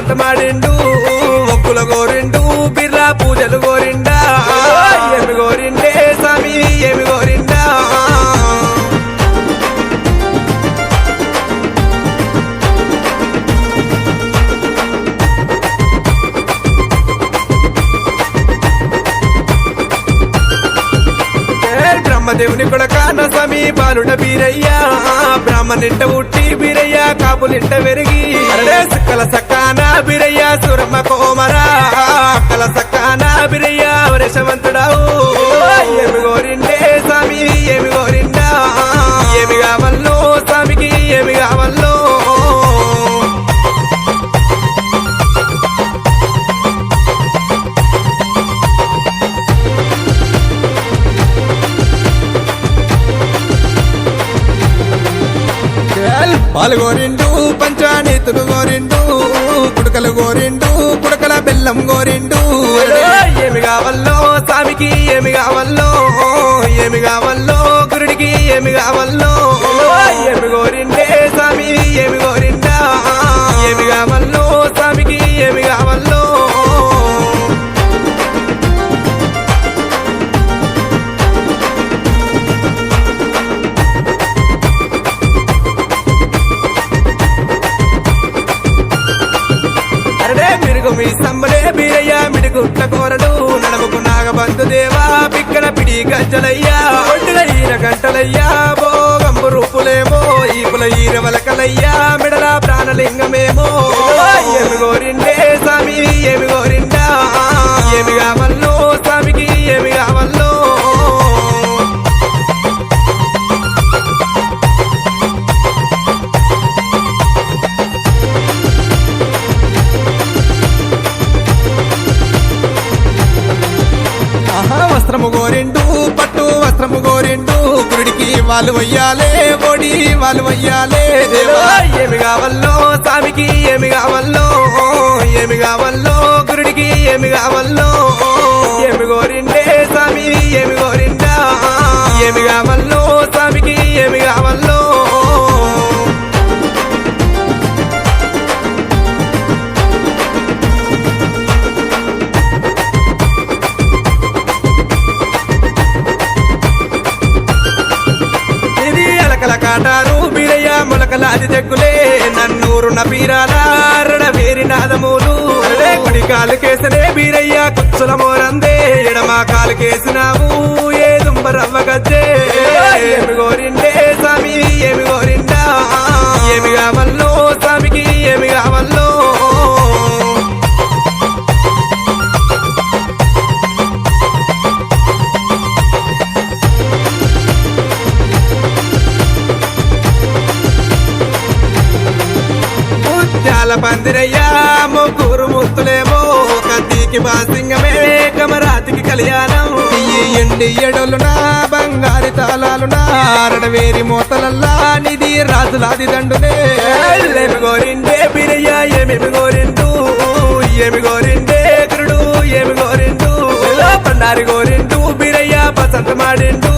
బసంత మాడిండు ఒక్కుల గోరిండు బిర్రా పూజలు గోరిండా ఏమి గోరిండే స్వామి ఏమి గోరిండా బ్రహ్మదేవుని కొడకాన స్వామి బాలుడ బీరయ్యా బ్రాహ్మణింట ఉట్టి బీరయ్య కాపులింట వెరిగి సక్కల సక్కాన బీరయ్య సురమ్మ కోమరా కల సక్కాన బీరయ్య వరసవంతుడావు ఏమి గోరిండే స్వామి ఏమి గోరిండా ఏమి కావల్లో స్వామికి ఏమి కావల్లో పాలు గోరిండు పంచానీతులు గోరిండు కుడకలు గోరిండు కుడకల బెల్లం గోరిండు ఏమి కావల్లో స్వామికి ఏమి కావల్లో ఏమి కావల్లో గురుడికి ఏమి కావల్లో ఏమి గోరిండే స్వామి ఏమి గోరిండా ఏమి కావల్లో స్వామికి ఏమి కావల్లో మీ సంబలే బీరయ్య మిడిగుట్ల కోరడు నడముకు నాగబంధు దేవా పిక్కల పిడి గజ్జలయ్యా ఒడ్డుల ఈర గంటలయ్యా భోగంబు రూపులేమో ఈపుల ఈర వలకలయ్యా మిడల ప్రాణలింగమేమో ఏమి గోరిండే స్వామి ఏమి గోరిండా ఏమి కావల్లో స్వామికి ఏమి కావల్లో వస్త్రము గోరిండు పట్టు వస్త్రము గోరిండు గుడికి వాళ్ళు వయ్యాలే ఓడి వాళ్ళు వయ్యాలే దేవా ఏమి కావల్లో స్వామికి ఏమి కావల్లో ఏమి కావల్లో గురుడికి ఏమి కావల్లో ఏమి గోరిండే స్వామి ఏమి గోరిండా ఏమి కావల్లో స్వామికి ఏమి కావల్లో కాటారు బీరయ్య మొలకలాది జగ్గులే నన్నూరు నబీరాల వేరి నాదములు కుడి కాలు కేసనే బీరయ్య కుచ్చుల మోరందే ఎడమా కాలు కేసినావు ఏ దుంబరవ్వ గజ్జే ఏమి గోరిండే స్వామి ఏమి గోరిండా ఏమి కావల్లో స్వామికి ఏమి కావల్లో పందిరయ్యా ముగ్గురు ముత్తులేమో కత్తికి బాసింగమే కమరాతికి కళ్యాణం ఎండి ఎడలునా బంగారి తాళాలునా అరడవేరి మోతలల్లా నిధి రాజులాది దండునే ఏమి గోరిండే బీరయ్య ఏమేమి గోరిండు ఏమి గోరిండే గురుడు ఏమి గోరిండు పండారి గోరిండు బీరయ్య బసంత మాడిండు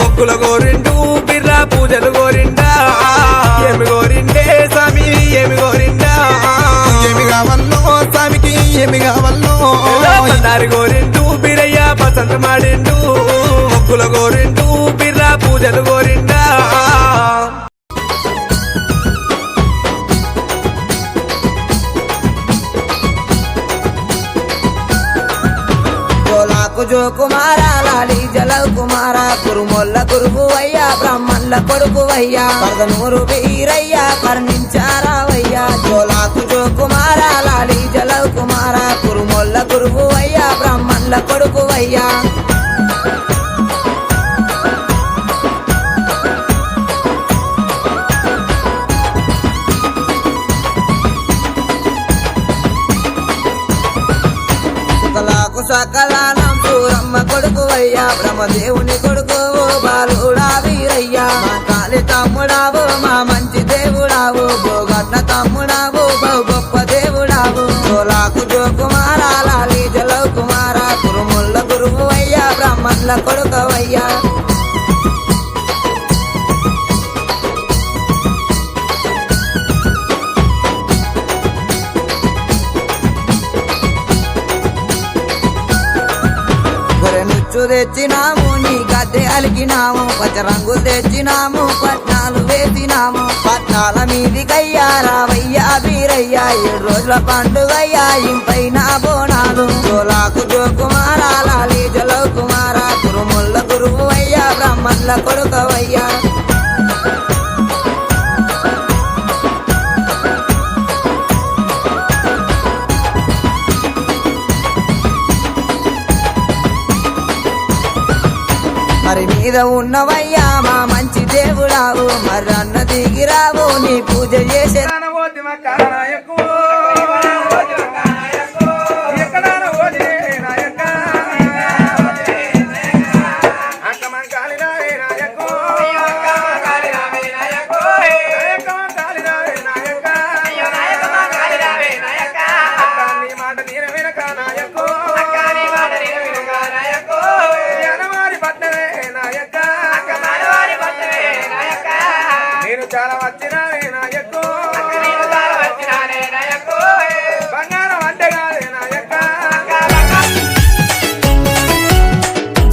ఒక్కుల గోరిండు బిర్రా పూజలు గోరిండా ఏమి గోరిండే స్వామి ఏమి గోరిండా ఏమి కావల్లో స్వామికి ఏమి కావల్లో పండారి గోరిండు బీరయ్య బసంత మాడిండు ఒక్కుల గోరిండు బిర్రా పూజలు గోరిండా జో కుమారా లాలి జలవ్ కుమారా కురుమొల్ల గురువువయ్యా బ్రాహ్మణుల కొడుకువయ్యా పరదనూరు వీరయ్యా కర్ణించారావయ్యా జోలాకు జో కుమారా లాలి జలవ్ కుమారా కురుమొల్ల గురువువయ్యా బ్రాహ్మణుల కొడుకువయ్యా సకలానం సూరమ్మ కొడుకువయ్యా బ్రహ్మదేవుని కొడుకు బాలుడా వీరయ్యా మా కాలి తమ్ముడావు మా మంచి దేవుడావు భోగన్న తమ్ముడావు బహు గొప్ప దేవుడావు జోలాకు జో కుమారా లాలి జలవ్ కుమారా కురుముల్ల గురువువయ్యా బ్రాహ్మణుల కొడుకవయ్యా బ్రష్ తెచ్చినాము నీ గద్దె అలికినాము పచ్చ రంగులు తెచ్చినాము పట్నాలు వేసినాము పట్నాల మీదికయ్యా రావయ్యా బీరయ్యా 7 రోజుల పండుగయ్యా ఇంపైన బోనాలు జోలాకు జోకుమారా లాలి జలో కుమారా గురుముల్ల గురువు అయ్యా బ్రహ్మల్ల కొడుకవయ్యా మరి మీద ఉన్నవయ్యా మా మంచి దేవుడావు మరి అన్న దిగిరావు నీ పూజ చేసే చాలా వచ్చినా నాయకు బంగారం అంటే కాదే నాయక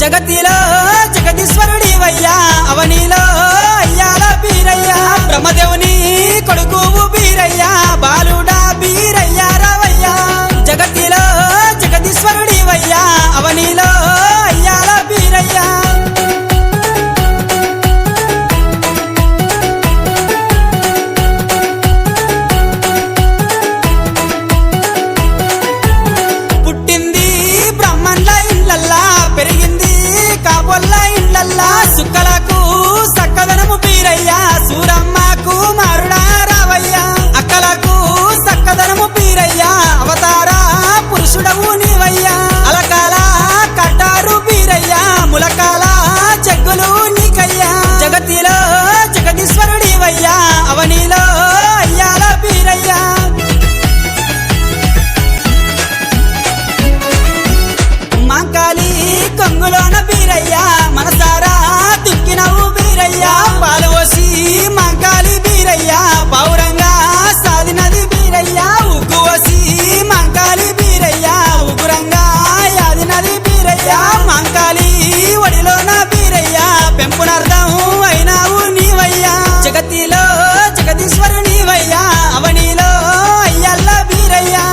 జగతిలో జగదీశ్వరుడివయ్యా అవనిలో అయ్యాల బీరయ్యా బ్రహ్మదేవుని కొడుకు బీరయ్యా బాలుడా బీరయ్యా రావయ్యా జగతిలో జగదీశ్వరుడివయ్యా అవనిలో అయ్యాల బీరయ్యా పెరిగింది కాబొల్ల ఇండ్లల్లా సుక్కలకు సక్కదనము పీరయ్యా సూరమ్మకు మారుడా రావయ్యా అక్కలకు సక్కదనము పీరయ్యా అవతార పురుషుడవు నీవయ్యా అలకాల కట్టారు పీరయ్యా ములకాల చెక్కులు నీకయ్యా జగతిలో జగదీశ్వరుడివయ్యా అవనిలో అయ్యాల పీరయ్యా మాంకాలి కొంగులోన బీరయ్యా మనసారా దుక్కినవు బీరయ్యా పాలు పోసి మాంకాలి బీరయ్యా పౌరంగా సాధినది బీరయ్యా ఉగ్గు పోసి మాంకాలి బీరయ్యా ఉగ్గురంగా యాదినది బీరయ్యా మాంకాలి ఒడిలోన బీరయ్యా పెంపునర్థం అయినావు నీవయ్యా జగతిలో జగదీశ్వరు నీవయ్యా అవనిలో అయ్యల్ల బీరయ్యా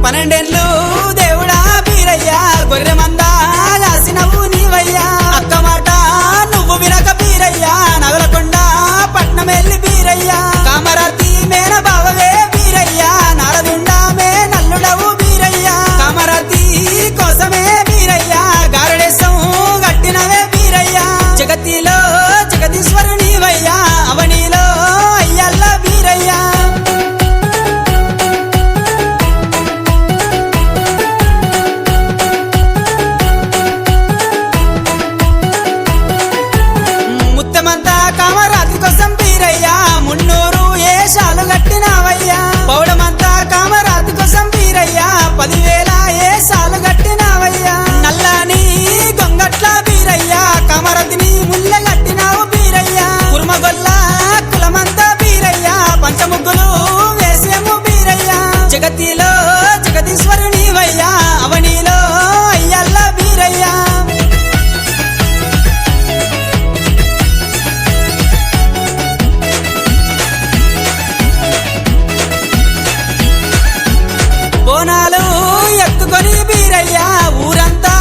పన్నెండేళ్ళు దేవుడా బీరయ్యా గొర్రె మందా రాసినవు నీవయ్యా అక్క మాట నువ్వు వినక బీరయ్యా నగలకొండ పట్నమెల్లి బీరయ్యా కామరాతి మేన బావవే బీరయ్యా నారదుండామే నల్లుడవు బీరయ్యా కామరాతి కోసమే బీరయ్యా గారడేశం గట్టినవే బీరయ్యా జగతిలో జగదీశ్వరు నీవయ్యా అవనిలో అయ్యల్ల బీరయ్యా ముత్తమంతా కామరాత్రి కోసం బీరయ్యా 300 ఏషాలు గట్టినావయ్యా పౌడమంతా కామరాత్రి కోసం బీరయ్యా 10,000 ఏషాలు గట్టినావయ్యా నల్లాని గొంగట్ల బీరయ్యా కామరాతిని ముళ్ళ గట్టినావు బీరయ్యా కుర్మగొల్ల కులమంతా బీరయ్యా పంచముగ్గులు వేసేము బీరయ్యా జగతిలో జగదీశ్వరు నీవయ్యా అవనిలో అయ్యల్ల బీరయ్యా బోనాలు ఎత్తుకొని బీరయ్యా ఊరంతా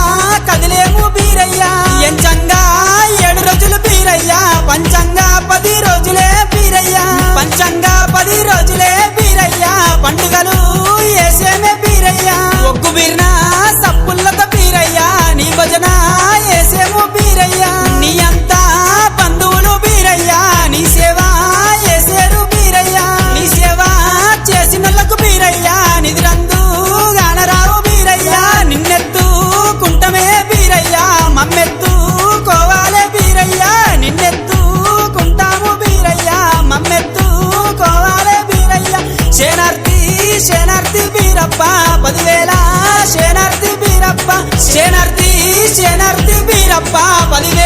కదిలేము బీరయ్యా ఎంచంగా 7 రోజులు బీరయ్యా పంచంగా 10 రోజులే బీరయ్యా పంచంగా 10 రోజులే బీరయ్యా పండుగలు ఏసేమే బీరయ్యా ఒగ్గు బీర్న సప్పుల్లతో బీరయ్యా నీ భజన ఏసేము బీరయ్యా నీ అంతా బంధువులు బీరయ్యా నీ సేవ ఏసేరు బీరయ్యా నీ సేవ చేసినోళ్లకు బీరయ్యా నిధిరందు గానరావు బీరయ్యా నిన్నెత్తుకుంటమే బీరయ్యా మమ్మెత్తు కోవాలే బీరయ్యా నిన్నెత్తుకుంటాము బీరయ్యా మమ్మెత్తు కోవాలే బీరయ్యా శనార్థి శనార్థి బీరప్ప 10,000 శనార్థి బీరప్ప శనార్థి శనార్థి బీరప్ప 10,000